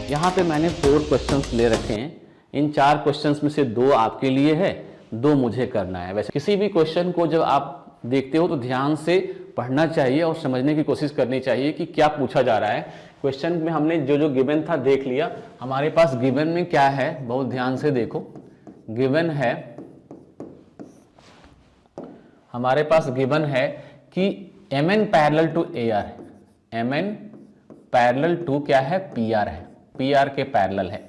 यहाँ पे मैंने 4 क्वेश्चंस ले रखे हैं। इन 4 क्वेश्चंस में से 2 आपके लिए है, 2 मुझे करना है। वैसे किसी भी क्वेश्चन को जब आप देखते हो तो ध्यान से पढ़ना चाहिए और समझने की कोशिश करनी चाहिए कि क्या पूछा जा रहा है। क्वेश्चन में हमने जो जो गिवन था देख लिया। हमारे पास गिवन में क्या है, बहुत ध्यान से देखो। गिवन है, हमारे पास गिवन है कि mn पैरेलल टू AR है। mn पैरेलल टू क्या है, PR है। PR के पैरेलल है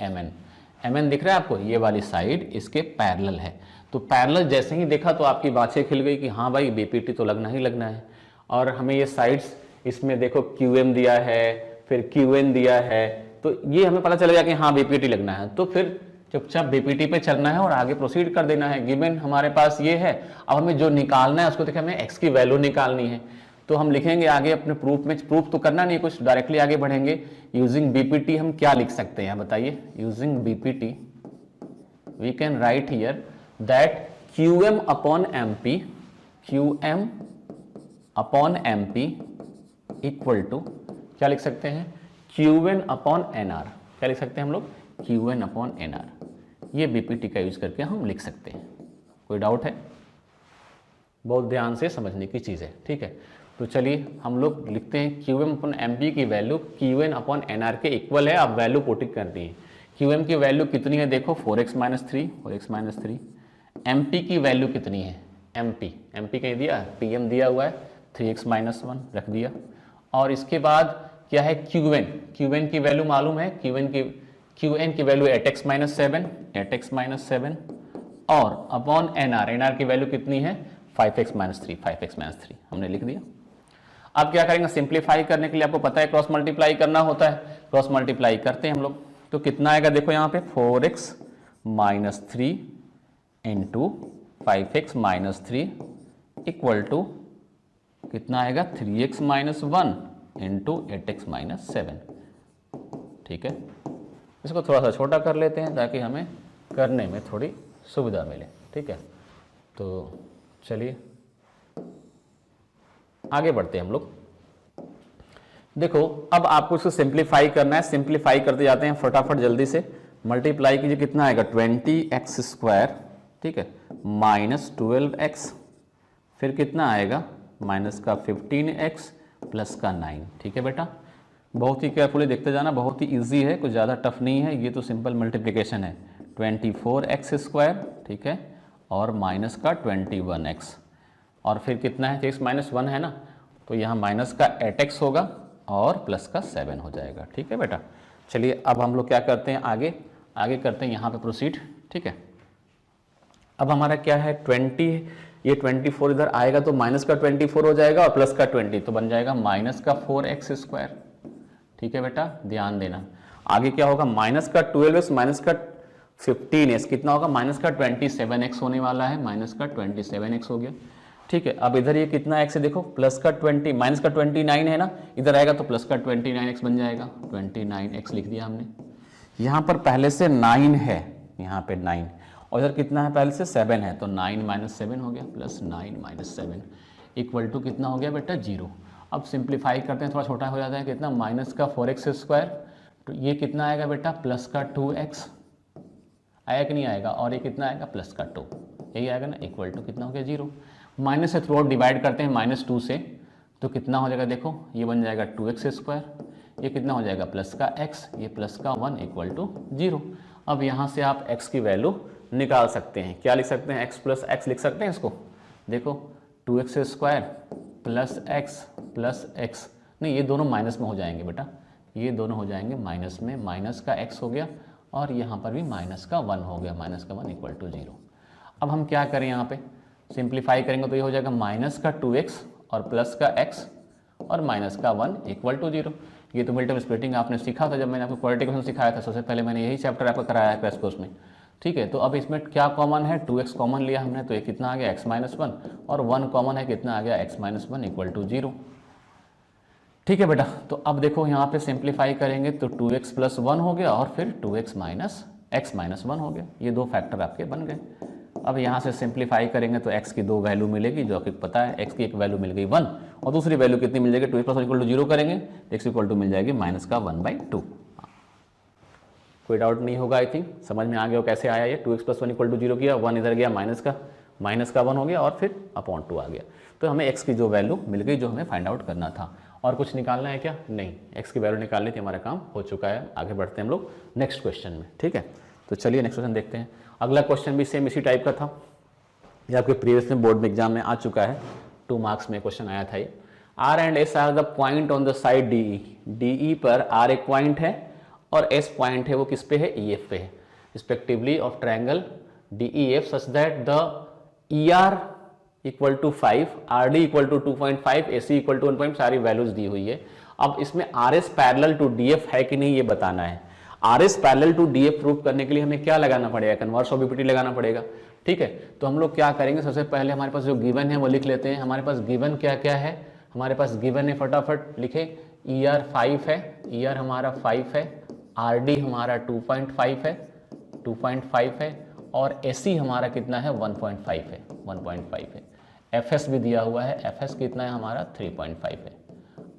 mn दिख रहा है आपको, ये वाली साइड इसके पैरेलल है। तो पैरेलल जैसे ही देखा तो आपकी बातें खिल गई कि हाँ भाई BPT तो लगना ही लगना है। और हमें ये साइड्स इसमें देखो QM दिया है, फिर QN दिया है, तो ये हमें पता चल गया कि हाँ BPT लगना है। तो फिर चुपचाप BPT पे चलना है और आगे प्रोसीड कर देना है। गिवन हमारे पास ये है। अब हमें जो निकालना है उसको देखिए, हमें x की वैल्यू निकालनी है। तो हम लिखेंगे आगे अपने प्रूफ में, प्रूफ तो करना नहीं कुछ, डायरेक्टली आगे बढ़ेंगे। यूजिंग BPT हम क्या लिख सकते हैं बताइए। Using BPT we can write here that QM upon MP, QM upon MP equal to क्या लिख सकते हैं, QN अपॉन NR। क्या लिख सकते हैं हम लोग, QN अपॉन NR। ये BPT का यूज करके हम लिख सकते हैं। कोई डाउट है? बहुत ध्यान से समझने की चीज़ है, ठीक है। तो चलिए हम लोग लिखते हैं QM अपॉन MP की वैल्यू QN अपॉन NR के इक्वल है। आप वैल्यू पुटिंग करनी है। QM की वैल्यू कितनी है देखो, 4x माइनस 3। MP की वैल्यू कितनी है, MP कहीं दिया, PM दिया हुआ है 3x माइनस 1 रख दिया। और इसके बाद क्या है QN की वैल्यू मालूम है, QN की वैल्यू 8x माइनस 7 और अपॉन NR की वैल्यू कितनी है 5x माइनस 3 हमने लिख दिया। अब क्या करेंगे, सिंप्लीफाई करने के लिए आपको पता है क्रॉस मल्टीप्लाई करना होता है। क्रॉस मल्टीप्लाई करते हैं हम लोग, तो कितना आएगा देखो यहाँ पे 4x minus 3 into 5x minus 3 equal to कितना आएगा 3x minus 1 into 8x minus 7। ठीक है, इसको थोड़ा सा छोटा कर लेते हैं ताकि हमें करने में थोड़ी सुविधा मिले। ठीक है, तो चलिए आगे बढ़ते हैं हम लोग। देखो अब आपको इसको सिंप्लीफाई करना है। सिंप्लीफाई करते जाते हैं फटाफट जल्दी से। मल्टीप्लाई कीजिए, कितना आएगा 20x स्क्वायर, ठीक है, माइनस 12x, फिर कितना आएगा माइनस का 15x प्लस का 9। ठीक है बेटा, बहुत ही केयरफुली देखते जाना, बहुत ही इजी है, कुछ ज़्यादा टफ नहीं है। ये तो सिंपल मल्टीप्लिकेशन है। 24x स्क्वायर, ठीक है, और माइनस का 21x, और फिर कितना है x माइनस 1 है ना, तो यहाँ माइनस का 8x होगा और प्लस का 7 हो जाएगा। ठीक है बेटा, चलिए अब हम लोग क्या करते हैं, आगे करते हैं यहाँ पे प्रोसीड। ठीक है, अब हमारा क्या है 20, ये 24 इधर आएगा तो माइनस का 24 हो जाएगा और प्लस का 20, तो बन जाएगा माइनस का 4x स्क्वायर। ठीक है बेटा, ध्यान देना। आगे क्या होगा, माइनस का 12x माइनस का 15x कितना होगा, माइनस का 27x होने वाला है, माइनस का 27x हो गया। ठीक है, अब इधर ये कितना x है देखो, प्लस का 20, माइनस का 29 है ना, इधर आएगा तो प्लस का 29x बन जाएगा। 29x लिख दिया हमने। यहाँ पर पहले से 9 है, यहाँ पे 9, और इधर कितना है पहले से 7 है, तो 9 माइनस 7 हो गया, प्लस 9 माइनस 7 इक्वल टू कितना हो गया बेटा 0। अब सिंप्लीफाई करते हैं, थोड़ा छोटा हो जाता है, कितना माइनस का 4x स्क्वायर, तो ये कितना आएगा बेटा प्लस का 2x आया कि नहीं आएगा, और ये कितना आएगा प्लस का 2, यही आएगा ना, इक्वल टू कितना हो गया 0। माइनस से थ्रू आउट डिवाइड करते हैं -2 से, तो कितना हो जाएगा देखो, ये बन जाएगा 2x स्क्वायर, ये कितना हो जाएगा प्लस का x, ये प्लस का 1 इक्वल टू 0। अब यहाँ से आप x की वैल्यू निकाल सकते हैं। क्या लिख सकते हैं, x प्लस x लिख सकते हैं इसको। देखो 2x स्क्वायर प्लस x, नहीं ये दोनों माइनस में हो जाएंगे बेटा, ये दोनों हो जाएंगे माइनस में, माइनस का x हो गया और यहाँ पर भी माइनस का 1 हो गया, माइनस का 1 इक्वल टू 0। अब हम क्या करें, यहाँ पे सिंप्लीफाई करेंगे तो ये हो जाएगा माइनस का 2x और प्लस का x और माइनस का 1 इक्वल टू 0। ये तो मल्टीपल स्प्लिटिंग आपने सीखा था जब मैंने आपको क्वाड्रेटिक सिखाया था, सबसे पहले मैंने यही चैप्टर आपको कराया है क्रैश कोर्स में। ठीक है, तो अब इसमें क्या कॉमन है, 2x कॉमन लिया हमने, तो ये कितना आ गया x माइनस 1, और 1 कॉमन है, कितना आ गया x माइनस 1 इक्वल टू 0। ठीक है बेटा, तो अब देखो यहाँ पे सिंप्लीफाई करेंगे तो 2x प्लस 1 हो गया और फिर 2x माइनस x माइनस 1 हो गया, ये दो फैक्टर आपके बन गए। अब यहाँ से सिंप्लीफाई करेंगे तो x की दो वैल्यू मिलेगी, जो आपको पता है, x की एक वैल्यू मिल गई 1 और दूसरी वैल्यू कितनी मिल जाएगी, 2x प्लस 1 इक्वल टू 0 करेंगे, x इक्वल टू मिल जाएगी माइनस का 1/2। कोई डाउट नहीं होगा। आई थिंक समझ में आ गया हो कैसे आया ये। 2x + 1 = 0 किया, 1 इधर गया, माइनस का 1 हो गया और फिर अपॉन 2 आ गया। तो हमें x की जो वैल्यू मिल गई जो हमें फाइंड आउट करना था। और कुछ निकालना है क्या? नहीं, x की वैल्यू निकालनी थी, हमारा काम हो चुका है। आगे बढ़ते हैं हम लोग नेक्स्ट क्वेश्चन में, ठीक है। तो चलिए नेक्स्ट क्वेश्चन देखते हैं। अगला क्वेश्चन भी सेम इसी टाइप का था, ये आपके प्रीवियस में बोर्ड में एग्जाम में आ चुका है, 2 मार्क्स में क्वेश्चन आया था ये। R and S are the point on the side DE, DE पर R एक पॉइंट है और S पॉइंट है, वो किस पे है? EF पे है, respectively of triangle DEF such that the ER = 5, RD = 2.5, AC = 1. सारी वैल्यूज दी हुई है। अब इसमें RS पैरेलल टू DF है कि नहीं ये बताना है। RS parallel to DF prove करने के लिए हमें क्या लगाना पड़ेगा? कन्वर्स ऑफ BPT लगाना पड़ेगा, ठीक है। तो हम लोग क्या करेंगे, सबसे पहले हमारे पास जो गिवन है वो लिख लेते हैं। हमारे पास गिवन क्या क्या है? हमारे पास गिवन है, फटाफट लिखे। ER 5 है, ER हमारा 5 है, RD हमारा 2.5 है और AC हमारा कितना है? 1.5 है। FS भी दिया हुआ है, FS कितना है हमारा? 3.5 है।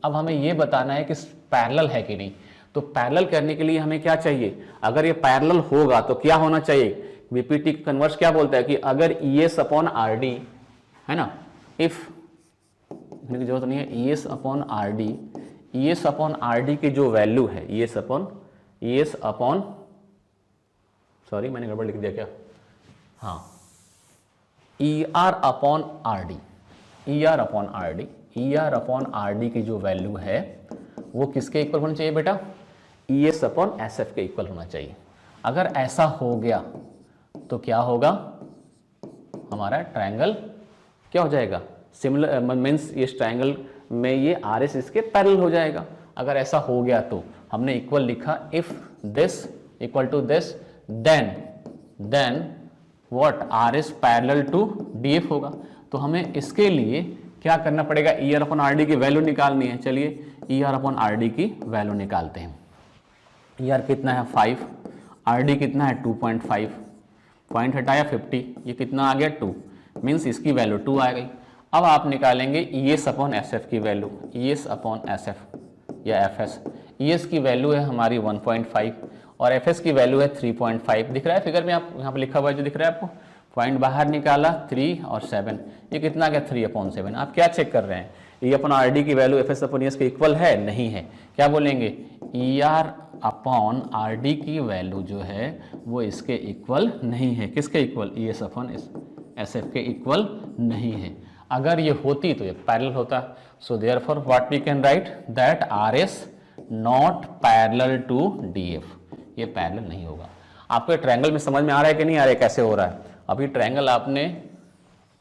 अब हमें ये बताना है कि पैरेलल है कि नहीं। तो पैरेलल करने के लिए हमें क्या चाहिए? अगर ये पैरेलल होगा तो क्या होना चाहिए? बीपीटी कन्वर्स क्या बोलता है कि अगर ES/RD है ना, इफ लिखने की जरूरत नहीं है, ES/RD की जो वैल्यू है, सॉरी मैंने गड़बड़ लिख दिया क्या? हाँ, ER/RD की जो वैल्यू है वो किसके इक्वल होना चाहिए बेटा? ES/SF के इक्वल होना चाहिए। अगर ऐसा हो गया तो क्या होगा? हमारा ट्रायंगल क्या हो जाएगा? सिमिलर मीन्स इस ट्रायंगल में ये RS इसके पैरेलल हो जाएगा। अगर ऐसा हो गया तो हमने इक्वल लिखा, if this equal to this then what? RS parallel to DF होगा। तो हमें इसके लिए क्या करना पड़ेगा? ER/RD की वैल्यू निकालनी है। चलिए ER/RD की वैल्यू निकालते हैं। ER कितना है? 5, RD कितना है? 2.5, पॉइंट हटाया 50, ये कितना आ गया? 2, मीन्स इसकी वैल्यू 2 आ गई। अब आप निकालेंगे ES/SF की वैल्यू, ES/SF या FS। ES की वैल्यू है हमारी 1.5 और FS की वैल्यू है 3.5। दिख रहा है फिगर में? आप यहाँ पे लिखा हुआ है जो दिख रहा है आपको, पॉइंट बाहर निकाला 3 और 7, ये कितना आ गया? 3/7। आप क्या चेक कर रहे हैं? ER/RD की वैल्यू FS/ES के इक्वल है? नहीं है। क्या बोलेंगे? ER/RD की वैल्यू जो है वो इसके इक्वल नहीं है। किसके इक्वल? ES/SF के इक्वल नहीं है। अगर ये होती तो ये पैरेलल होता। So therefore what we can write that RS not parallel to DF, ये पैरेलल नहीं होगा। आपको ट्रायंगल में समझ में आ रहा है कि नहीं आ रहा है? कैसे हो रहा है? अभी ट्रायंगल आपने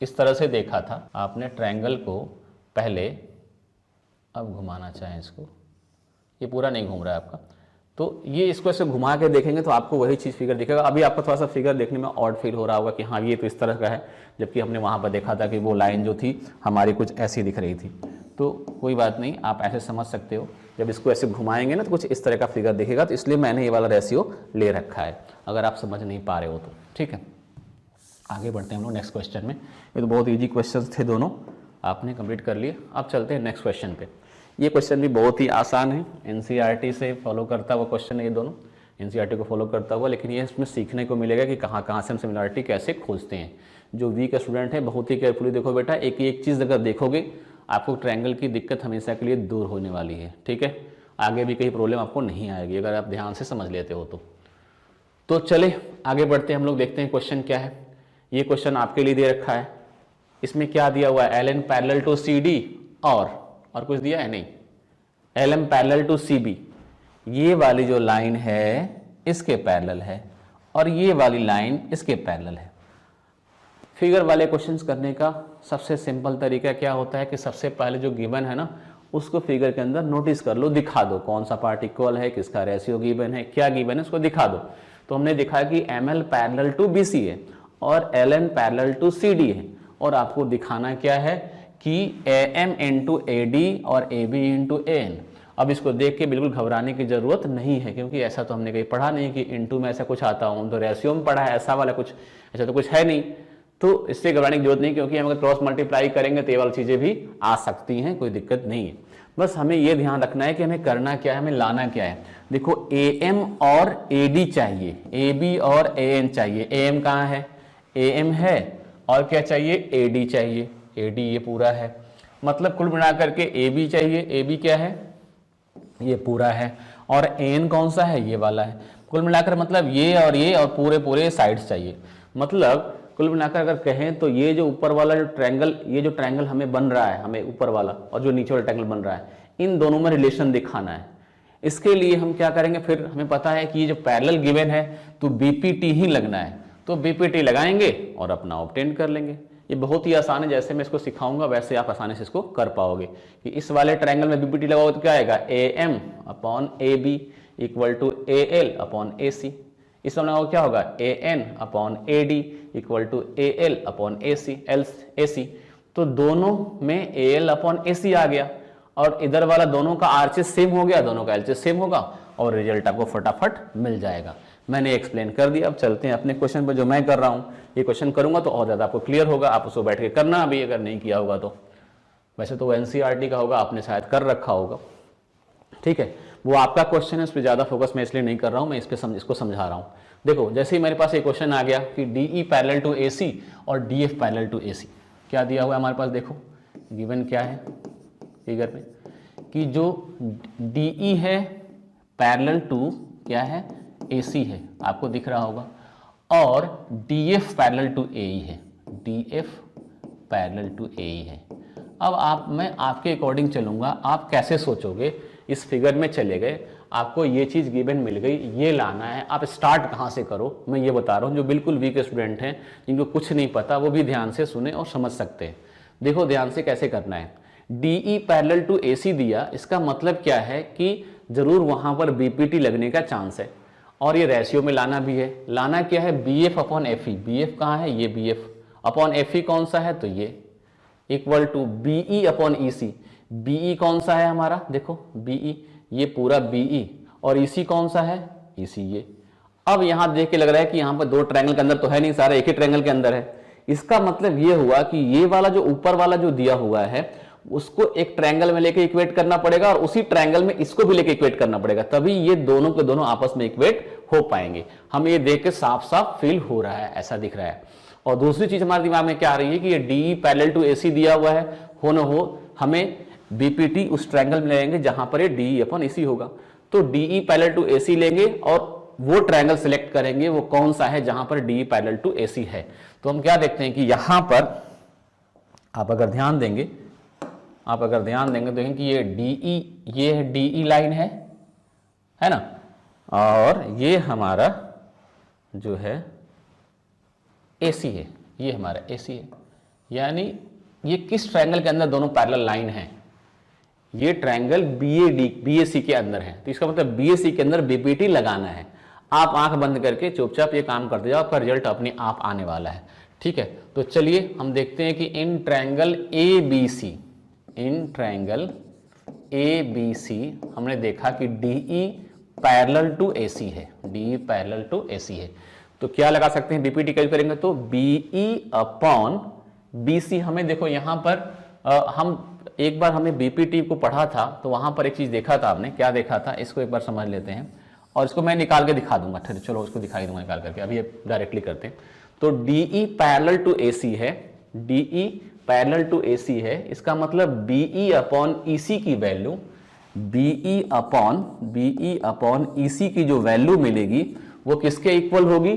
इस तरह से देखा था, आपने ट्रायंगल को पहले, अब घुमाना चाहें इसको, ये पूरा नहीं घूम रहा है आपका, तो ये इसको ऐसे घुमा के देखेंगे तो आपको वही चीज़ फिगर दिखेगा। अभी आपको थोड़ा सा फिगर देखने में ऑड फील हो रहा होगा कि हाँ ये तो इस तरह का है, जबकि हमने वहाँ पर देखा था कि वो लाइन जो थी हमारी कुछ ऐसी दिख रही थी। तो कोई बात नहीं, आप ऐसे समझ सकते हो। जब इसको ऐसे घुमाएंगे ना तो कुछ इस तरह का फिगर दिखेगा, तो इसलिए मैंने ये वाला रेशियो ले रखा है, अगर आप समझ नहीं पा रहे हो तो। ठीक है, आगे बढ़ते हैं हम लोग नेक्स्ट क्वेश्चन में। ये तो बहुत ईजी क्वेश्चन थे दोनों, आपने कंप्लीट कर लिए। अब चलते हैं नेक्स्ट क्वेश्चन पे। ये क्वेश्चन भी बहुत ही आसान है, एनसीईआरटी से फॉलो करता हुआ क्वेश्चन है ये दोनों, एनसीईआरटी को फॉलो करता हुआ, लेकिन ये इसमें सीखने को मिलेगा कि कहाँ कहाँ से हम सिमिलरिटी कैसे खोजते हैं। जो वीक स्टूडेंट है बहुत ही केयरफुली देखो बेटा, एक चीज़ अगर देखोगे आपको ट्रायंगल की दिक्कत हमेशा के लिए दूर होने वाली है। ठीक है, आगे भी कहीं प्रॉब्लम आपको नहीं आएगी अगर आप ध्यान से समझ लेते हो तो चले आगे बढ़ते हैं हम लोग, देखते हैं क्वेश्चन क्या है। ये क्वेश्चन आपके लिए दे रखा है, इसमें क्या दिया हुआ है? LN पैरेलल टू CD और कुछ दिया है नहीं, LM पैरेलल टू CB। ये वाली जो लाइन है इसके पैरेलल है और ये वाली लाइन इसके पैरेलल है। फिगर वाले क्वेश्चंस करने का सबसे सिंपल तरीका क्या होता है कि सबसे पहले जो गिवन है ना उसको फिगर के अंदर नोटिस कर लो, दिखा दो कौन सा पार्ट इक्वल है, किसका रेशियो गिवन है, क्या गिवन है उसको दिखा दो। तो हमने दिखा कि ML पैरेलल टू BC है और LN पैरेलल टू CD है, और आपको दिखाना क्या है कि AM इंटू AD और AB इंटू AN। अब इसको देख के बिल्कुल घबराने की जरूरत नहीं है, क्योंकि ऐसा तो हमने कहीं पढ़ा नहीं कि इंटू में ऐसा कुछ आता हूँ, तो रेशियो में पढ़ा है ऐसा वाला कुछ, ऐसा तो कुछ है नहीं, तो इससे घबराने की जरूरत नहीं, क्योंकि हम अगर क्रॉस मल्टीप्लाई करेंगे तो ये वाली चीज़ें भी आ सकती हैं, कोई दिक्कत नहीं है। बस हमें ये ध्यान रखना है कि हमें करना क्या है, हमें लाना क्या है। देखो AM और AD चाहिए, AB और AN चाहिए। AM कहाँ है? AM है, और क्या चाहिए? AD चाहिए। AD ये पूरा है, मतलब कुल मिलाकर के AB चाहिए। AB क्या है? ये पूरा है। और AN कौन सा है? ये वाला है। कुल मिलाकर मतलब ये और पूरे पूरे साइड्स चाहिए। मतलब कुल मिलाकर अगर कहें तो ये जो ऊपर वाला जो ट्रायंगल, ये जो ट्रायंगल हमें बन रहा है, हमें ऊपर वाला और जो नीचे वाला ट्रायंगल बन रहा है, इन दोनों में रिलेशन दिखाना है। इसके लिए हम क्या करेंगे, फिर हमें पता है कि ये जो पैरेलल गिवन है तो BPT ही लगना है, तो BPT लगाएंगे और अपना ऑब्टेन कर लेंगे। ये बहुत ही आसान है, जैसे मैं इसको सिखाऊंगा वैसे आप आसानी से इसको कर पाओगे। कि इस वाले ट्रायंगल में BPT लगाओगे तो क्या आएगा? AM upon AB equal to AL upon AC। इस समय लगाओगे क्या होगा? AN upon AD equal to AL upon AC। तो दोनों में AL अपॉन AC आ गया, और इधर वाला दोनों का आरचेस सेम हो गया, दोनों का एलचेस सेम होगा, और रिजल्ट आपको फटाफट मिल जाएगा। मैंने एक्सप्लेन कर दिया। अब चलते हैं अपने क्वेश्चन पर, जो मैं कर रहा हूँ। ये क्वेश्चन करूंगा तो और ज़्यादा आपको क्लियर होगा, आप उसको बैठ के करना अभी, अगर नहीं किया होगा तो। वैसे तो NCERT का होगा, आपने शायद कर रखा होगा, ठीक है। वो आपका क्वेश्चन है, उस पर ज़्यादा फोकस मैं इसलिए नहीं कर रहा हूँ, मैं इसको समझा रहा हूँ। देखो जैसे ही मेरे पास एक क्वेश्चन आ गया कि DE पैरेलल टू AC और DF पैरेलल टू AC, क्या दिया हुआ है हमारे पास? देखो गिवन क्या है फिगर में, कि जो DE है पैरेलल टू क्या है? AC है, आपको दिख रहा होगा, और DF पैरेलल टू AE है, DF पैरेलल टू AE है। अब मैं आपके अकॉर्डिंग चलूंगा, आप कैसे सोचोगे? इस फिगर में चले गए, आपको ये चीज़ गिवन मिल गई, ये लाना है। आप स्टार्ट कहाँ से करो, मैं ये बता रहा हूँ। जो बिल्कुल वीक स्टूडेंट हैं, जिनको कुछ नहीं पता, वो भी ध्यान से सुने और समझ सकते हैं। देखो ध्यान से कैसे करना है। DE पैरेलल टू AC दिया, इसका मतलब क्या है कि जरूर वहाँ पर BPT लगने का चांस है, और ये रेशियो में लाना भी है। लाना क्या है? BF upon FE। BF कहाँ है? ये BF अपॉन FE कौन सा है? तो ये equal to BE upon EC। BE कौन सा है हमारा? देखो BE, ये पूरा BE, और EC कौन सा है? EC ये। अब यहां देख के लग रहा है कि यहां पर दो ट्रायंगल के अंदर तो है नहीं, सारा एक ही ट्रायंगल के अंदर है। इसका मतलब ये हुआ कि ये वाला जो ऊपर वाला जो दिया हुआ है, उसको एक ट्रायंगल में लेके इक्वेट करना पड़ेगा, और उसी ट्रायंगल में इसको भी लेके इक्वेट करना पड़ेगा, तभी ये दोनों के दोनों आपस में इक्वेट हो पाएंगे। हमें ये देख के साफ साफ फील हो रहा है, ऐसा दिख रहा है। और दूसरी चीज हमारे दिमाग में क्या आ रही है कि ये DE पैरेलल टू AC दिया हुआ है, हो न हो हमें BPT उस ट्रायंगल में लेंगे जहां पर ये DE अपॉन AC होगा। तो DE पैरेलल टू AC लेंगे, और वो ट्रायंगल सिलेक्ट करेंगे वो कौन सा है जहां पर DE पैरेलल टू AC है। तो हम क्या देखते हैं कि यहां पर आप अगर ध्यान देंगे तो देखें कि ये DE, ये है DE लाइन है ना, और ये हमारा जो है AC है, ये हमारा AC है। यानी ये किस ट्रायंगल के अंदर दोनों पैरेलल लाइन है? ये ट्रायंगल BAC के अंदर है। तो इसका मतलब BAC के अंदर BPT लगाना है। आप आंख बंद करके चुपचाप ये काम करते जाओ, आपका रिजल्ट अपने आप आने वाला है, ठीक है। तो चलिए हम देखते हैं कि इन ट्रायंगल ABC हमने देखा कि DE पैरेलल टू AC है, DE पैरेलल टू AC है। तो क्या लगा सकते हैं? BPT कैलकुलेट करेंगे तो BE अपॉन BC। हमें देखो यहां पर हम एक बार हमें BPT को पढ़ा था, तो वहां पर एक चीज देखा था। आपने क्या देखा था? इसको एक बार समझ लेते हैं, और इसको मैं निकाल के दिखा दूंगा। चलो इसको दिखाई दूंगा निकाल करके, अभी डायरेक्टली करते हैं। तो DE पैरेलल टू AC है, DE पैरेलल टू AC है, इसका मतलब BE अपॉन EC की वैल्यू, BE अपॉन EC की जो वैल्यू मिलेगी वो किसके इक्वल होगी?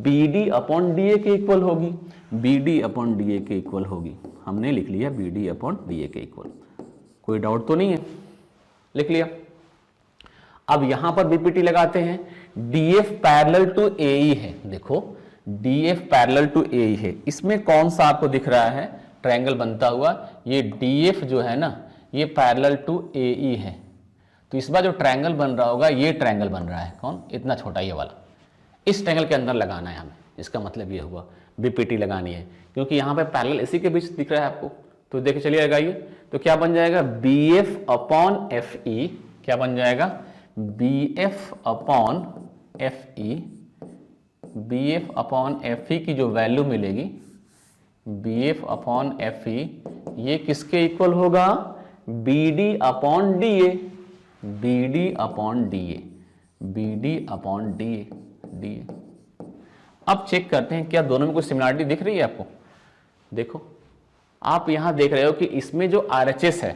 BD अपॉन DA के इक्वल होगी, BD अपॉन DA के इक्वल होगी। हमने लिख लिया BD अपॉन DA के इक्वल, कोई डाउट तो नहीं है? लिख लिया। अब यहां पर BPT लगाते हैं। DF पैरेलल टू AE है, देखो DF पैरेलल टू AE है, इसमें कौन सा आपको दिख रहा है ट्रायंगल बनता हुआ? ये DF जो है ना, ये पैरेलल टू AE है। तो इस बार जो ट्रायंगल बन रहा होगा, ये ट्रायंगल बन रहा है, कौन? इतना छोटा ये वाला, इस ट्रायंगल के अंदर लगाना है हमें। इसका मतलब ये हुआ BPT लगानी है, क्योंकि यहां पे पैरेलल इसी के बीच दिख रहा है आपको। तो देखिए चलिए लगाइए, तो क्या बन जाएगा? BF अपॉन FE, क्या बन जाएगा? BF upon FE, BF upon FE की जो वैल्यू मिलेगी, BF अपॉन FE, ये किसके इक्वल होगा? BD upon DA, BD upon DA। B D upon D D. अब चेक करते हैं क्या दोनों में कोई सिमिलरिटी दिख रही है आपको। देखो आप यहां देख रहे हो कि इसमें जो RHS है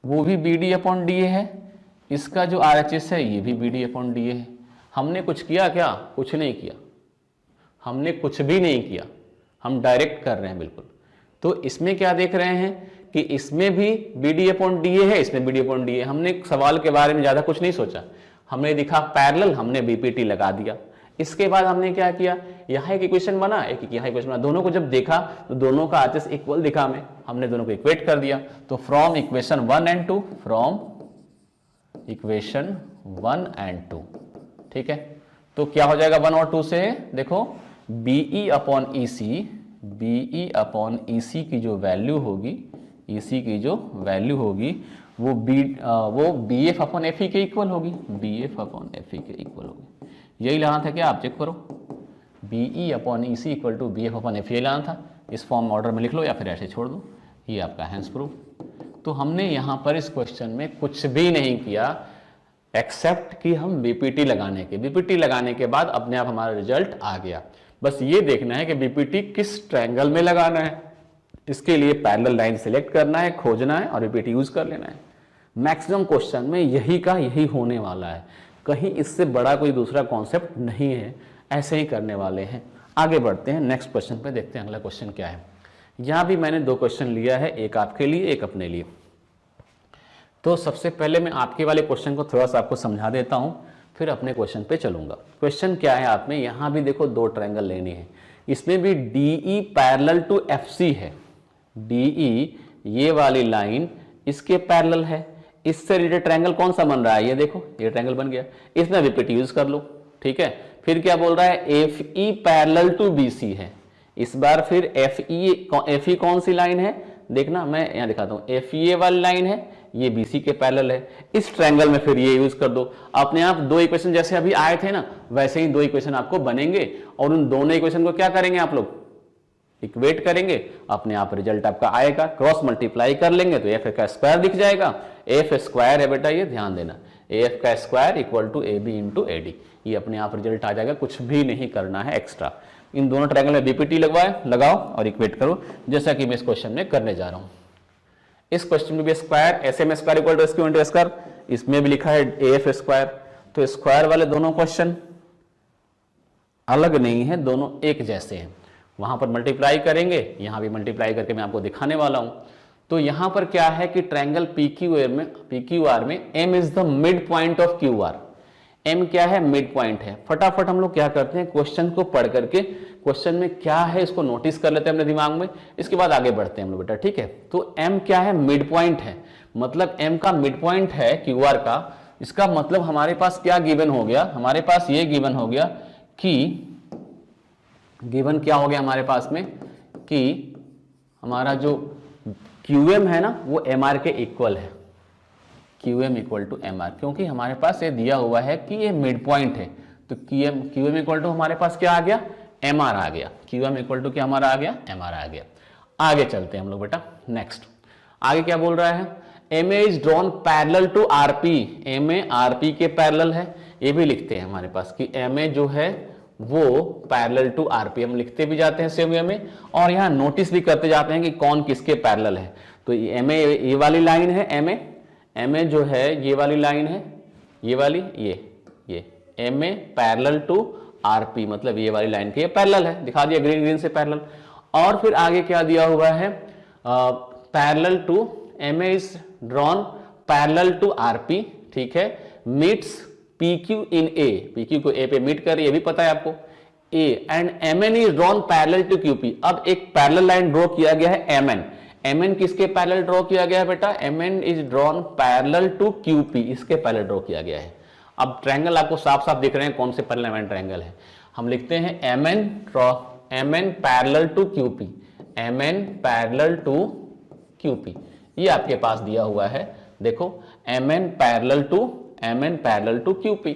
वो भी बी डी अपॉन डी है, इसका जो RHS है ये भी बी डी अपॉन डी है। हमने कुछ किया क्या? कुछ नहीं किया, हमने कुछ भी नहीं किया, हम डायरेक्ट कर रहे हैं बिल्कुल। तो इसमें क्या देख रहे हैं कि इसमें भी बी डी अपॉन डी है, इसमें बी डी अपॉन डी है। हमने सवाल के बारे में ज्यादा कुछ नहीं सोचा, हमने दिखा पैरेलल, हमने बीपीटी लगा दिया। इसके बाद हमने क्या किया, यहाँ एक इक्वेशन बना, एक यहाँ इक्वेशन बना, दोनों को जब देखा तो दोनों का RHS इक्वल दिखा हमें, हमने दोनों को इक्वेट कर दिया। तो from equation 1 and 2, from equation 1 and 2, ठीक है। तो क्या हो जाएगा 1 और 2 से, देखो BE upon EC, BE upon EC की जो वैल्यू होगी, ईसी की जो वैल्यू होगी वो B F upon F E के इक्वल होगी, B F upon F E के इक्वल होगी। यही लाना था क्या? आप चेक करो, BE upon E C equal to B F upon F, यही लाना था। इस फॉर्म ऑर्डर में लिख लो या फिर ऐसे छोड़ दो, ये आपका हैंस प्रूफ। तो हमने यहाँ पर इस क्वेश्चन में कुछ भी नहीं किया एक्सेप्ट कि हम बीपीटी लगाने के, बीपीटी लगाने के बाद अपने आप हमारा रिजल्ट आ गया। बस ये देखना है कि बीपीटी किस ट्रायंगल में लगाना है, इसके लिए पैरेलल लाइन सिलेक्ट करना है, खोजना है और बीपीटी यूज कर लेना है। मैक्सिमम क्वेश्चन में यही का यही होने वाला है, कहीं इससे बड़ा कोई दूसरा कॉन्सेप्ट नहीं है, ऐसे ही करने वाले हैं। आगे बढ़ते हैं नेक्स्ट क्वेश्चन पे, देखते हैं अगला क्वेश्चन क्या है। यहां भी मैंने 2 क्वेश्चन लिया है, एक आपके लिए एक अपने लिए। तो सबसे पहले मैं आपके वाले क्वेश्चन को थोड़ा सा आपको समझा देता हूं, फिर अपने क्वेश्चन पे चलूंगा। क्वेश्चन क्या है आपने, यहां भी देखो 2 ट्रायंगल लेने हैं, इसमें भी DE पैरेलल टू FC है, DE ये वाली लाइन इसके पैरेलल है, इससे रिलेटेड ट्रायंगल कौन सा बन रहा है, ये देखो ये ट्रायंगल बन गया, इसमें बीपीटी यूज कर लो, ठीक है। फिर क्या बोल रहा है, FE पैरेलल टू BC है, इस बार फिर FE कौन सी लाइन है, देखना मैं यहां दिखाता हूं, FE वाली लाइन है, ये BC के पैरेलल है, इस ट्रायंगल में फिर ये यूज कर दो। अपने आप 2 इक्वेशन जैसे अभी आए थे ना, वैसे ही 2 इक्वेशन आपको बनेंगे और उन दोनों इक्वेशन को क्या करेंगे आप लोग, इक्वेट करेंगे, अपने आप रिजल्ट आपका आएगा, क्रॉस मल्टीप्लाई कर लेंगे तो एफ का स्क्वायर दिख जाएगा। एफ स्क्वायर है बेटा, ये ध्यान देना, एफ का square equal to AB into AD, ये अपने आप रिजल्ट आ जाएगा, कुछ भी नहीं करना है एक्स्ट्रा। इन दोनों ट्रायंगल में बीपीटी लगाओ और इक्वेट करो, जैसा कि मैं इस क्वेश्चन में करने जा रहा हूं। इस क्वेश्चन में भी square SM square equal to SQ into square, इसमें भी लिखा है AF स्क्वायर। तो स्क्वायर वाले दोनों क्वेश्चन अलग नहीं है, दोनों एक जैसे हैं। वहां पर मल्टीप्लाई करेंगे, यहां भी मल्टीप्लाई करके मैं आपको दिखाने वाला हूं। तो यहां पर क्या है कि ट्रायंगल PQR में M is the mid point of QR। M क्या है, मिड पॉइंट है। फटाफट हम लोग क्या करते हैं, क्वेश्चन को पढ़ करके क्वेश्चन में क्या है इसको नोटिस कर लेते हैं अपने दिमाग में, इसके बाद आगे बढ़ते हैं हम लोग बेटा, ठीक है। तो M क्या है, मिड पॉइंट है, मतलब M का मिड पॉइंट है QR का। इसका मतलब हमारे पास क्या गिवन हो गया, हमारे पास ये गिवन हो गया कि गिवन क्या हो गया हमारे पास में कि हमारा जो QM है ना वो MR के इक्वल है, QM इक्वल टू MR, क्योंकि हमारे पास ये दिया हुआ है कि ये मिड पॉइंट है। तो QM इक्वल टू हमारे पास क्या आ गया, MR आ गया, QM इक्वल टू क्या हमारा आ गया, MR आ गया। आगे चलते हैं हम लोग बेटा, नेक्स्ट आगे क्या बोल रहा है, MA is drawn parallel to RP, MA RP के पैरेलल है, ये भी लिखते हैं हमारे पास कि MA जो है वो पैरेलल टू RP, हम लिखते भी जाते हैं सेम वे में और यहाँ नोटिस भी करते जाते हैं कि कौन किसके पैरेलल है। तो MA ये वाली लाइन है, MA जो है ये वाली लाइन है, ये वाली ये MA पैरेलल टू RP, मतलब ये वाली लाइन के ये पैरेलल है, दिखा दिया ग्रीन से पैरेलल। और फिर आगे क्या दिया हुआ है, parallel to MA is drawn parallel to RP, ठीक है, meets PQ in A, PQ को A पे मीट कर, ये भी पता है आपको, A and MN is drawn parallel to QP। अब एक पैरेलल लाइन ड्रॉ किया गया है MN किसके पैरेलल ड्रॉ किया गया है बेटा, MN is drawn parallel to QP, इसके पैरेलल ड्रॉ किया गया है। अब ट्रायंगल आपको साफ साफ दिख रहे हैं कौन से पैरेलल ट्रायंगल है, हम लिखते हैं MN parallel to QP, MN parallel to QP, ये आपके पास दिया हुआ है, देखो MN parallel to QP,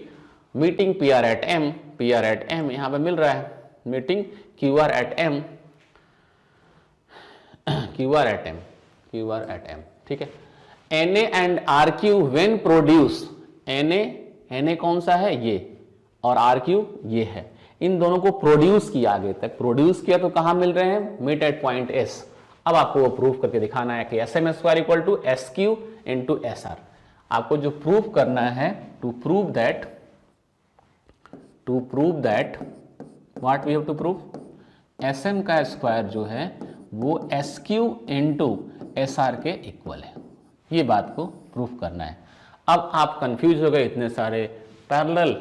meeting PR at M यहां पे मिल रहा है, मीटिंग QR एट M, ठीक है। NA and RQ when produce, NA Na कौन सा है ये, और RQ ये है। इन दोनों को प्रोड्यूस किया, आगे तक प्रोड्यूस किया तो कहां मिल रहे हैं, मीट एट पॉइंट S। अब आपको वो प्रूफ करके दिखाना है कि SM² equal to SQ into SR। आपको जो प्रूफ करना है, to prove that what we have to prove, SM का स्क्वायर जो है वो SQ इंटू SR के इक्वल है, ये बात को प्रूफ करना है। अब आप कंफ्यूज हो गए, इतने सारे पैरेलल,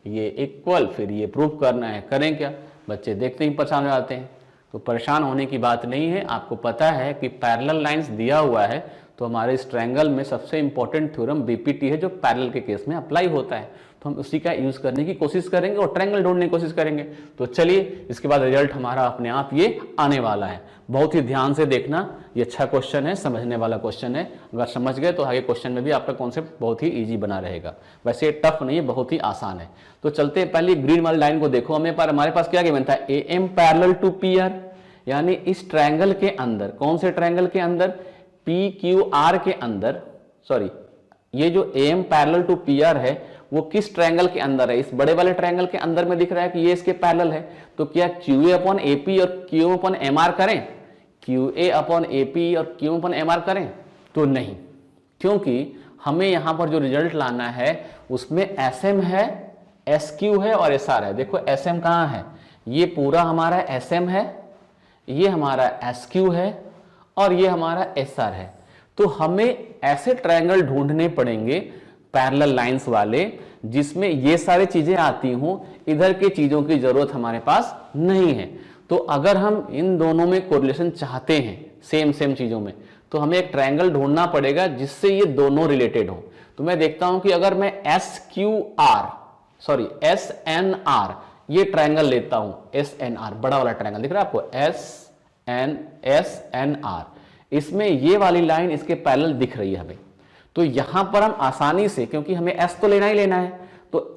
ये इक्वल, फिर ये प्रूफ करना है, करें क्या? बच्चे देखते ही परेशान हो जाते हैं। तो परेशान होने की बात नहीं है, आपको पता है कि पैरेलल लाइंस दिया हुआ है तो हमारे इस ट्रायंगल में सबसे इंपॉर्टेंट थ्योरम बीपीटी है जो पैरेलल के केस में अप्लाई होता है, तो हम उसी का यूज करने की कोशिश करेंगे और ट्रायंगल ढूंढने की कोशिश करेंगे। तो चलिए, इसके बाद रिजल्ट हमारा अपने आप ये आने वाला है। बहुत ही ध्यान से देखना, ये अच्छा क्वेश्चन है, समझने वाला क्वेश्चन है। अगर समझ गए तो आगे क्वेश्चन में भी आपका कॉन्सेप्ट बहुत ही ईजी बना रहेगा। वैसे टफ नहीं है, बहुत ही आसान है। तो चलते हैं, पहले ग्रीन वाली लाइन को देखो। हमारे पास क्या गिवन था, AM पैरेलल टू PR, यानी इस ट्रायंगल के अंदर, कौन से ट्रायंगल के अंदर, PQR के अंदर, सॉरी ये जो AM पैरेलल टू PR है वो किस ट्रायंगल के अंदर है, इस बड़े वाले ट्रायंगल के अंदर में दिख रहा है कि ये इसके पैरेलल है। तो क्या QA अपॉन AP और QM अपॉन MR करें, QA अपॉन AP और QM अपॉन MR करें? तो नहीं, क्योंकि हमें यहां पर जो रिजल्ट लाना है उसमें SM है, SQ है और SR है। देखो SM कहां है, ये पूरा हमारा SM है, ये हमारा SQ है और ये हमारा SR है। तो हमें ऐसे ट्रायंगल ढूंढने पड़ेंगे पैरेलल लाइंस वाले जिसमें ये सारी चीजें आती हों, इधर की चीजों की जरूरत हमारे पास नहीं है। तो अगर हम इन दोनों में कोरिलेशन चाहते हैं, सेम चीजों में, तो हमें एक ट्रायंगल ढूंढना पड़ेगा जिससे ये दोनों रिलेटेड हो। तो मैं देखता हूं कि अगर मैं SNR ये ट्रायंगल लेता हूं, SNR बड़ा वाला ट्रायंगल दिख रहा है आपको, SNR, इसमें ये वाली लाइन इसके पैरेलल दिख रही है हमें। तो यहां पर हम आसानी से, क्योंकि हमें S तो लेना ही लेना है, तो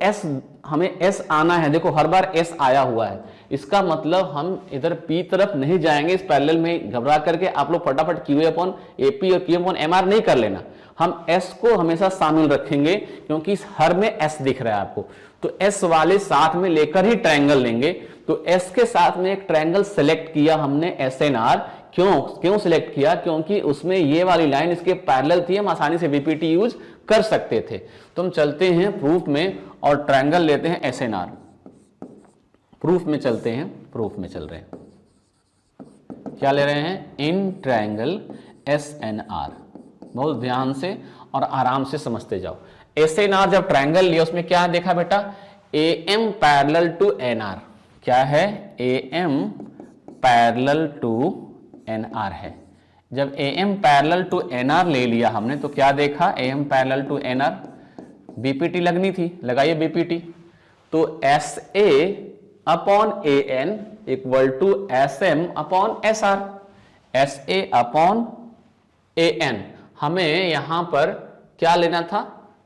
हमें S आना है। देखो हर बार S आया हुआ है, इसका मतलब हम इधर P तरफ नहीं जाएंगे इस पैरेलल में घबरा करके। आप लोग फटाफट QA अपॉन AP और QM अपॉन MR नहीं कर लेना, हम S को हमेशा शामिल रखेंगे क्योंकि इस हर में S दिख रहा है आपको। तो S वाले साथ में लेकर ही ट्रायंगल लेंगे। तो S के साथ में एक ट्रायंगल सेलेक्ट किया हमने, SNR। क्यों सिलेक्ट किया, क्योंकि उसमें ये वाली लाइन इसके पैरेलल थी, हम आसानी से बीपीटी यूज कर सकते थे। तो हम चलते हैं प्रूफ में और ट्रायंगल लेते हैं SNR। प्रूफ में चलते हैं, प्रूफ में चल रहे हैं, क्या ले रहे हैं, इन ट्रायंगल SNR। बहुत ध्यान से और आराम से समझते जाओ। SNR जब ट्रायंगल लिया उसमें क्या देखा बेटा, AM पैरेलल टू NR। क्या है, AM पैरेलल टू NR है। जब AM पैरेलल टू NR ले लिया हमने तो क्या देखा, AM parallel to NR, BPT लगनी थी, लगाइए बीपीटी। तो SA upon AN equal to SM upon SR, SA upon AN। हमें यहां पर क्या लेना था,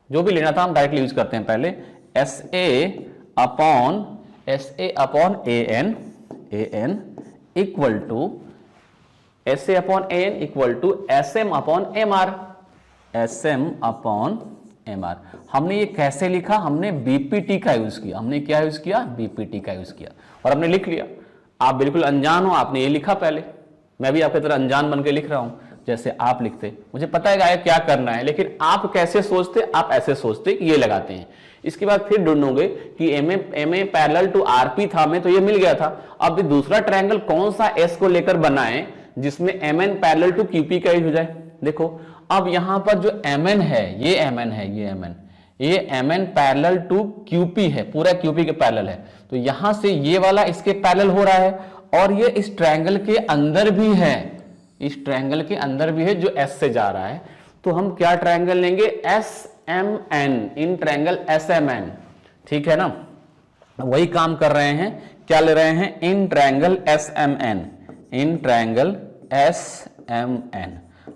जो भी लेना था हम डायरेक्टली यूज करते हैं पहले, SA upon AN equal to SA upon AN equal to SM upon MR, SM upon MR। हमने ये कैसे लिखा, हमने बीपीटी का यूज किया। हमने क्या यूज किया, बीपीटी का यूज किया और हमने लिख लिया। आप बिल्कुल अनजान हो, आपने ये लिखा पहले, मैं भी आपकी तरह अनजान बन के लिख रहा हूं जैसे आप लिखते। मुझे पता है क्या करना है, लेकिन आप कैसे सोचते, आप ऐसे सोचते कि ये लगाते हैं। इसके बाद फिर ढूंढोगे कि MA पैरेलल टू RP था, हमें तो ये मिल गया था। अब दूसरा ट्रायंगल कौन सा S को लेकर बनाएं जिसमें MN पैरेलल टू QP का यूज हो जाए। देखो अब यहां पर जो MN है, ये MN है, ये MN पैरेलल टू QP है, पूरा QP के पैरेलल है। तो यहां से ये वाला इसके पैरेलल हो रहा है और ये इस ट्रायंगल के अंदर भी है, इस ट्रायंगल के अंदर भी है जो S से जा रहा है। तो हम क्या ट्रायंगल लेंगे, SMN, इन ट्रायंगल SMN, ठीक है ना। वही काम कर रहे हैं, क्या ले रहे हैं, in triangle SMN, in triangle SMN।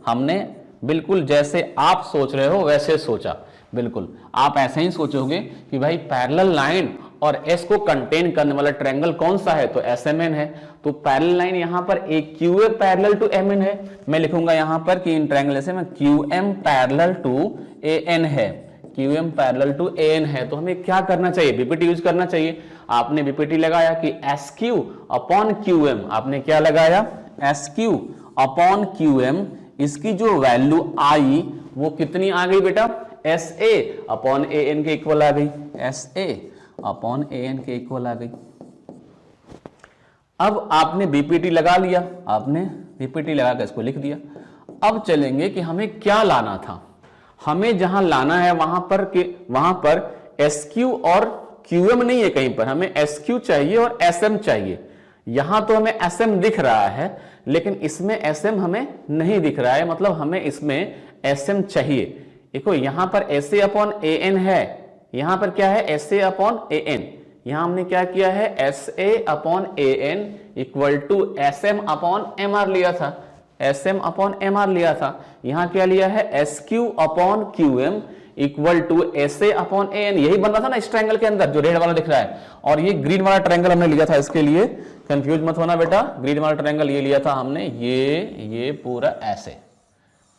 हमने बिल्कुल जैसे आप सोच रहे हो वैसे सोचा, बिल्कुल आप ऐसे ही सोचोगे कि भाई पैरेलल लाइन और S को कंटेन करने वाला ट्रायंगल कौन सा है, तो SMN है। तो पैरेलल लाइन यहां पर एक QA पैरेलल टू MN है। मैं लिखूंगा यहां पर कि इन ट्रायंगल से मैं QM पैरेलल टू AN है, Q M parallel to A N है, तो हमें क्या करना चाहिए, बीपीटी यूज करना चाहिए। आपने बीपीटी लगाया कि S Q upon Q M, आपने क्या लगाया, S Q upon Q M, इसकी जो वैल्यू आई वो कितनी आ गई बेटा, S A upon A N के इक्वल आ गई, S A upon A N के इक्वल आ गई। अब आपने बीपीटी लगा लिया, आपने बीपीटी लगा कर इसको लिख दिया। अब चलेंगे कि हमें क्या लाना था, हमें जहां लाना है वहां पर एस क्यू और क्यू एम नहीं है, कहीं पर हमें एस क्यू चाहिए और एस एम चाहिए। यहां तो हमें एस एम दिख रहा है, लेकिन इसमें एस एम हमें नहीं दिख रहा है, मतलब हमें इसमें एस एम चाहिए। देखो यहां पर S A upon A N है, यहां पर क्या है, S A upon A N, यहां हमने क्या किया है, S A upon A N equal to S M upon M R लिया था, S M upon M R लिया था। यहां क्या लिया है, S Q upon Q M equal to S A upon A N, यही बन रहा था ना इस ट्रायंगल के अंदर जो रेड वाला दिख रहा है। और ये ग्रीन वाला ट्रायंगल हमने लिया था, इसके लिए कंफ्यूज मत होना बेटा, ग्रीन वाला ट्रायंगल ये लिया था हमने, ये पूरा ऐसे,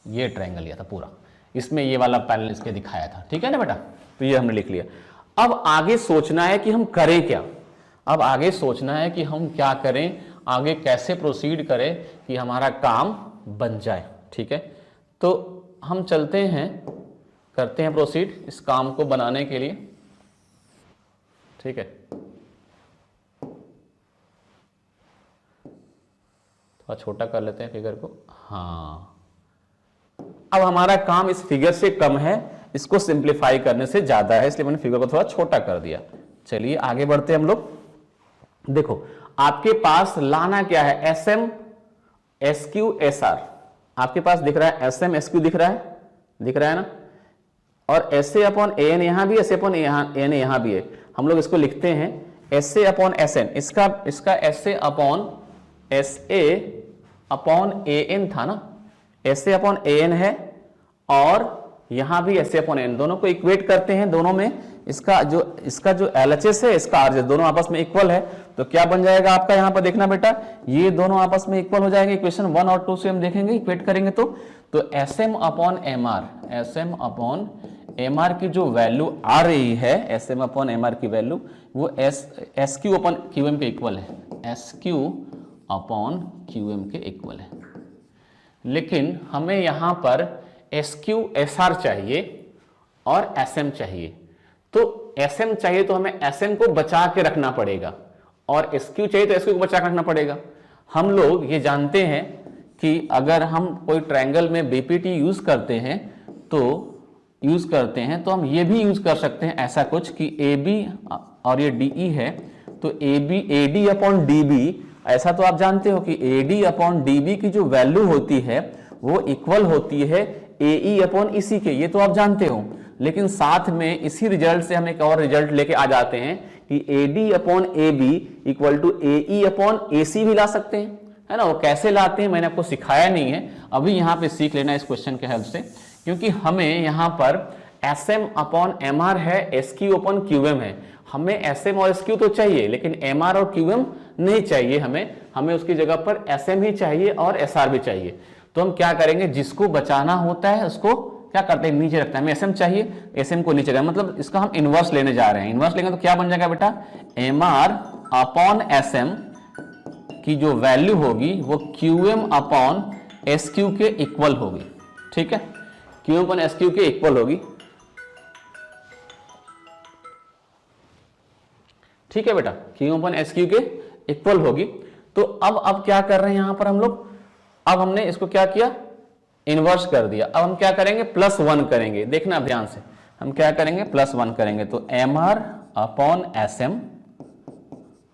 ये ट्रायंगल लिया था पूरा, इसमें ये वाला पैनल इसके दिखाया था, ठीक है ना बेटा। तो ये हमने लिख लिया। अब आगे सोचना है कि हम करें क्या, अब आगे सोचना है कि हम क्या करें, आगे कैसे प्रोसीड करें कि हमारा काम बन जाए, ठीक है। तो हम चलते हैं, करते हैं प्रोसीड इस काम को बनाने के लिए, ठीक है। थोड़ा छोटा कर लेते हैं फिगर को, हाँ। अब हमारा काम इस फिगर से कम है, इसको सिंप्लीफाई करने से ज्यादा है, इसलिए मैंने फिगर को थोड़ा छोटा कर दिया। चलिए आगे बढ़ते हैं हम लोग। देखो आपके पास लाना क्या है, S M S Q S R, आपके पास दिख रहा है एस एम एस क्यू दिख रहा है ना, और S A upon A N यहां भी, एस ए अपॉन एन यहां भी है। हम लोग इसको लिखते हैं S A upon S N, इसका S A upon S A upon A N था ना, S A upon A N है, और यहां भी एस ए अपॉन एन, दोनों को इक्वेट करते हैं, दोनों में इसका जो एलएचएस है, इसका आरएचएस, दोनों आपस में इक्वल है। तो क्या बन जाएगा आपका, यहां पर देखना बेटा, ये दोनों आपस में इक्वल हो जाएंगे। इक्वेशन 1 और 2 से हम देखेंगे, इक्वेट करेंगे तो S M upon M R, S M upon M R की जो वैल्यू आ रही है, S M upon M R की वैल्यू वो S Q upon Q M के इक्वल है, S Q upon Q M के इक्वल है। लेकिन हमें यहां पर एस क्यू एस आर चाहिए और एस एम चाहिए। तो एस एम चाहिए तो हमें एस एम को बचा के रखना पड़ेगा, और एस क्यू चाहिए तो एस क्यू को बचा के रखना पड़ेगा। हम लोग ये जानते हैं कि अगर हम कोई ट्रायंगल में बीपीटी यूज करते हैं तो हम ये भी यूज कर सकते हैं ऐसा कुछ कि ए बी और ये डी ई है, तो A B A D upon D B, ऐसा तो आप जानते हो कि A D upon D B की जो वैल्यू होती है वो इक्वल होती है ए ई अपॉन इसी के, ये तो आप जानते हो। लेकिन साथ में इसी रिजल्ट से हम एक और रिजल्ट लेके आ जाते हैं कि A D upon A B equal to A E upon A C भी ला सकते हैं, है ना। वो कैसे लाते हैं मैंने आपको सिखाया नहीं है, अभी यहाँ पे सीख लेना इस क्वेश्चन के हेल्प से, क्योंकि हमें यहाँ पर S M upon M R है, S Q upon Q M है। हमें एस एम और एस क्यू तो चाहिए, लेकिन एम आर और क्यू एम नहीं चाहिए, हमें उसकी जगह पर एस एम ही चाहिए और एस आर भी चाहिए। तो हम क्या करेंगे, जिसको बचाना होता है उसको क्या करते हैं, नीचे रखते हैं। हमें एसएम चाहिए, एसएम को नीचे रखते हैं, मतलब इसका हम इनवर्स लेने जा रहे हैं। इनवर्स लेंगे तो क्या बन जाएगा बेटा, एम आर अपॉन एसएम की जो वैल्यू होगी वो Q M upon S Q के इक्वल होगी, ठीक है, क्यू अपॉन एस क्यू के इक्वल होगी, ठीक है बेटा, क्यू अपॉन एस क्यू के इक्वल होगी। तो अब क्या कर रहे हैं यहां पर हम लोग, अब हमने इसको क्या किया, इनवर्स कर दिया। अब हम क्या करेंगे, +1 करेंगे, देखना ध्यान से, हम क्या करेंगे, +1 करेंगे। तो M R upon S M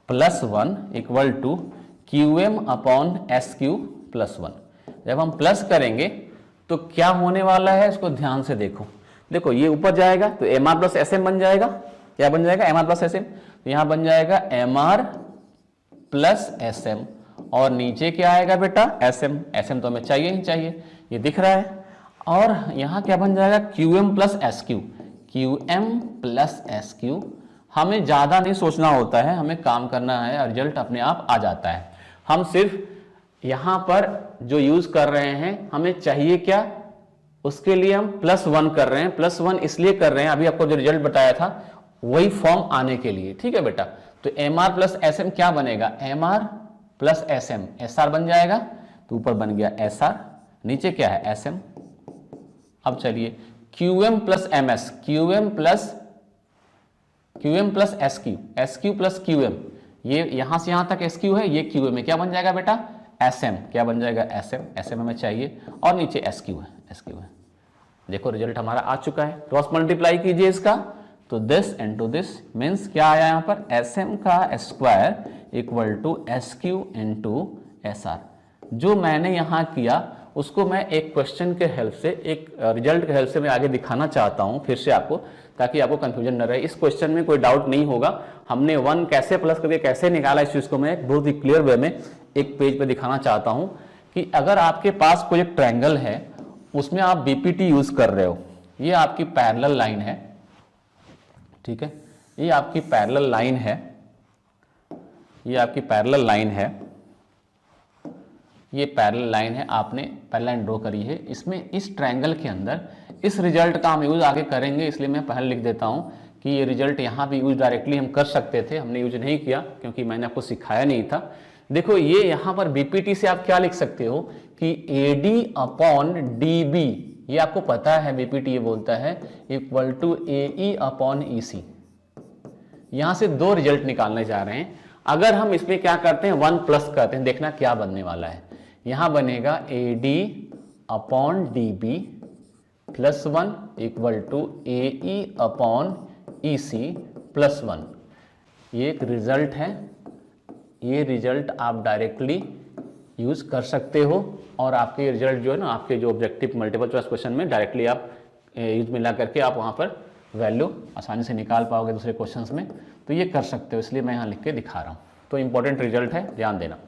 +1 equal to Q M upon S Q +1। जब हम प्लस करेंगे तो क्या होने वाला है, इसको ध्यान से देखो ये ऊपर जाएगा तो M R plus S M बन जाएगा, क्या बन जाएगा, M R plus S M. तो यहां बन जाएगा M R plus S M, और नीचे क्या आएगा बेटा, एस एम। एस एम तो हमें चाहिए ही चाहिए, ये दिख रहा है। और यहां क्या बन जाएगा, Q M plus S Q, Q M plus S Q. हमें ज्यादा नहीं सोचना होता है, हमें काम करना है, रिजल्ट अपने आप आ जाता है। हम सिर्फ यहां पर जो यूज कर रहे हैं, हमें चाहिए क्या, उसके लिए हम +1 कर रहे हैं। +1 इसलिए कर रहे हैं, अभी आपको जो रिजल्ट बताया था वही फॉर्म आने के लिए, ठीक है बेटा। तो mr प्लस एस एम क्या बनेगा, mr plus S M, SR बन जाएगा, तो ऊपर बन गया SR, नीचे क्या है SM। अब चलिए QM plus MS, QM plus SQ plus QM, ये यहां से यहां तक SQ है, ये QM है, क्या बन जाएगा बेटा SM, क्या बन जाएगा SM हमें चाहिए, और नीचे SQ है। देखो रिजल्ट हमारा आ चुका है, क्रॉस मल्टीप्लाई कीजिए इसका, तो दिस इनटू दिस मीन्स क्या आया यहां पर, SM का square equal to SQ into SR। जो मैंने यहां किया उसको मैं एक क्वेश्चन के हेल्प से, एक रिजल्ट के हेल्प से मैं आगे दिखाना चाहता हूं फिर से आपको, ताकि आपको कंफ्यूजन न रहे। इस क्वेश्चन में कोई डाउट नहीं होगा, हमने 1 कैसे प्लस करके कैसे निकाला, इस चीज को मैं बहुत ही क्लियर वे में एक पेज पे दिखाना चाहता हूं कि अगर आपके पास कोई एक ट्रायंगल है, उसमें आप बीपीटी यूज कर रहे हो, ये आपकी पैरेलल लाइन है, ठीक है, ये आपकी पैरेलल लाइन है, ये आपकी पैरेलल लाइन है, ये पैरेलल लाइन है, आपने पैरेलल लाइन ड्रॉ करी है। इसमें इस ट्रायंगल के अंदर इस रिजल्ट का हम यूज आगे करेंगे, इसलिए मैं पहले लिख देता हूं कि ये रिजल्ट यहां भी यूज डायरेक्टली हम कर सकते थे, हमने यूज नहीं किया क्योंकि मैंने आपको सिखाया नहीं था। देखो ये यहां पर बीपीटी से आप क्या लिख सकते हो कि AD अपॉन DB, ये आपको पता है बीपीटी ये बोलता है equal to AE upon EC। यहां से दो रिजल्ट निकालने जा रहे हैं। अगर हम इसमें क्या करते हैं 1 प्लस करते हैं, देखना क्या बनने वाला है। यहां बनेगा AD upon DB plus 1 equal to AE upon EC plus 1। ये एक रिजल्ट है, ये रिजल्ट आप डायरेक्टली यूज कर सकते हो, और आपके रिजल्ट जो है ना, आपके जो ऑब्जेक्टिव मल्टीपल चॉइस क्वेश्चन में डायरेक्टली आप यूज मिला करके आप वहां पर वैल्यू आसानी से निकाल पाओगे दूसरे क्वेश्चंस में, तो ये कर सकते हो, इसलिए मैं यहाँ लिख के दिखा रहा हूँ। तो इंपॉर्टेंट रिजल्ट है, ध्यान देना।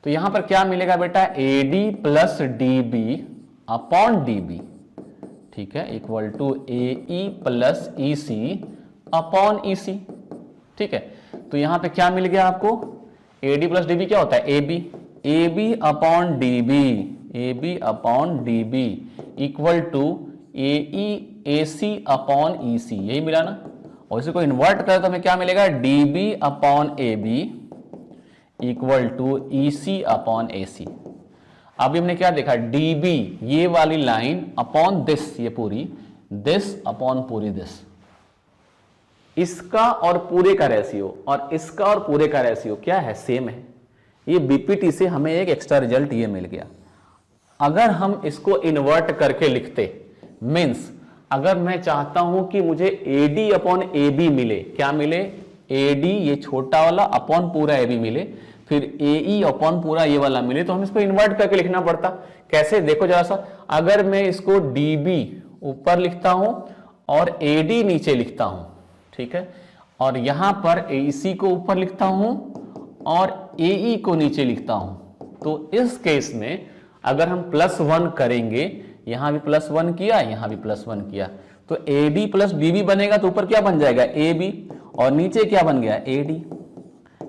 तो यहाँ पर क्या मिलेगा बेटा, AD plus DB upon DB, ठीक है, equal to AE plus EC upon EC, ठीक है। तो यहाँ पे क्या मिल गया आपको, AD प्लस DB क्या होता है, AB upon DB equal to AE AC upon EC, यही मिला ना। और इसी को इन्वर्ट कर तो हमें क्या मिलेगा, DB upon AB equal to EC upon AC। अभी हमने क्या देखा, DB ये वाली लाइन अपॉन दिस, ये पूरी दिस अपॉन पूरी दिस, इसका और पूरे का रेशियो और इसका और पूरे का रेशियो क्या है, सेम है। ये बीपीटी से हमें एक एक्स्ट्रा रिजल्ट ये मिल गया। अगर हम इसको इन्वर्ट करके लिखते, मींस अगर मैं चाहता हूं कि मुझे AD अपॉन AB मिले, क्या मिले, AD ये छोटा वाला अपॉन पूरा AB मिले, फिर AE अपॉन पूरा ये वाला मिले, तो हम इसको इन्वर्ट करके लिखना पड़ता। कैसे, देखो जरा सा, अगर मैं इसको DB ऊपर लिखता हूं और AD नीचे लिखता हूं, ठीक है, और यहां पर AC को ऊपर लिखता हूं और AE को नीचे लिखता हूं, तो इस केस में अगर हम +1 करेंगे, यहां भी +1 किया, यहां भी +1 किया, तो AD प्लस DB बनेगा, तो ऊपर क्या बन जाएगा AB, और नीचे क्या बन गया AD।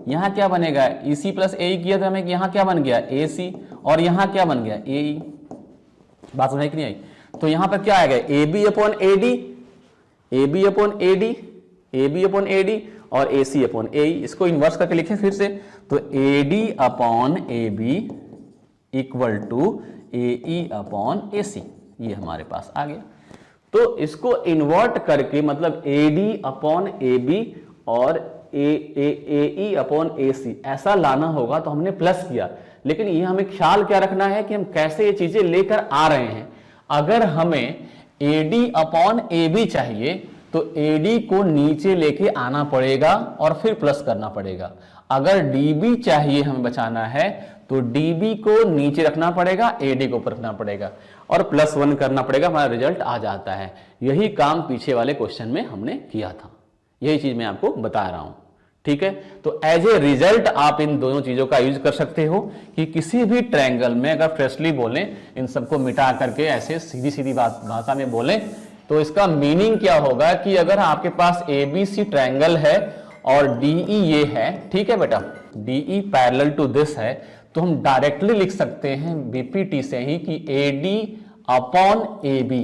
यहां क्या बनेगा, EC प्लस AE किया तो हमें यहां क्या बन गया AC, और यहां क्या बन गया AE। बात समझ कि नहीं आई। तो यहां पर क्या आएगा, AB upon AD, AB upon AD, AB upon AD और AC अपॉन AE। इसको इन्वर्स करके लिखें फिर से, तो AD upon AB equal to AE upon AC, ये हमारे पास आ गया। तो इसको इन्वर्ट करके मतलब AD अपॉन AB और AE अपॉन AC ऐसा लाना होगा, तो हमने प्लस किया। लेकिन ये हमें ख्याल क्या रखना है कि हम कैसे ये चीजें लेकर आ रहे हैं। अगर हमें AD अपॉन AB चाहिए तो AD को नीचे लेके आना पड़ेगा और फिर प्लस करना पड़ेगा। अगर DB चाहिए हमें बचाना है तो DB को नीचे रखना पड़ेगा, AD को ऊपर रखना पड़ेगा और +1 करना पड़ेगा, हमारा रिजल्ट आ जाता है। यही काम पीछे वाले क्वेश्चन में हमने किया था, यही चीज मैं आपको बता रहा हूं, ठीक है। तो एज ए रिजल्ट आप इन दोनों चीजों का यूज कर सकते हो कि किसी भी ट्रायंगल में अगर फ्रेशली बोलें, इन सबको मिटा करके ऐसे सीधी सीधी भाषा में बोलें, तो इसका मीनिंग क्या होगा कि अगर आपके पास ABC ट्रायंगल है और DE ये है, ठीक है बेटा, DE पैरेलल टू दिस है, तो हम डायरेक्टली लिख सकते हैं बीपीटी से ही कि AD upon A B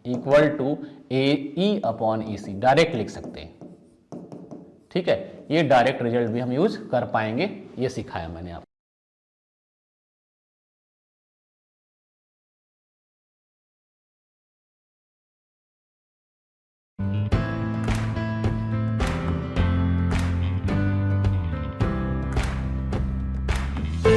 equal to A E upon E C, direct लिख सकते हैं। ठीक है, ये डायरेक्ट रिजल्ट भी हम यूज कर पाएंगे, ये सिखाया मैंने आपको।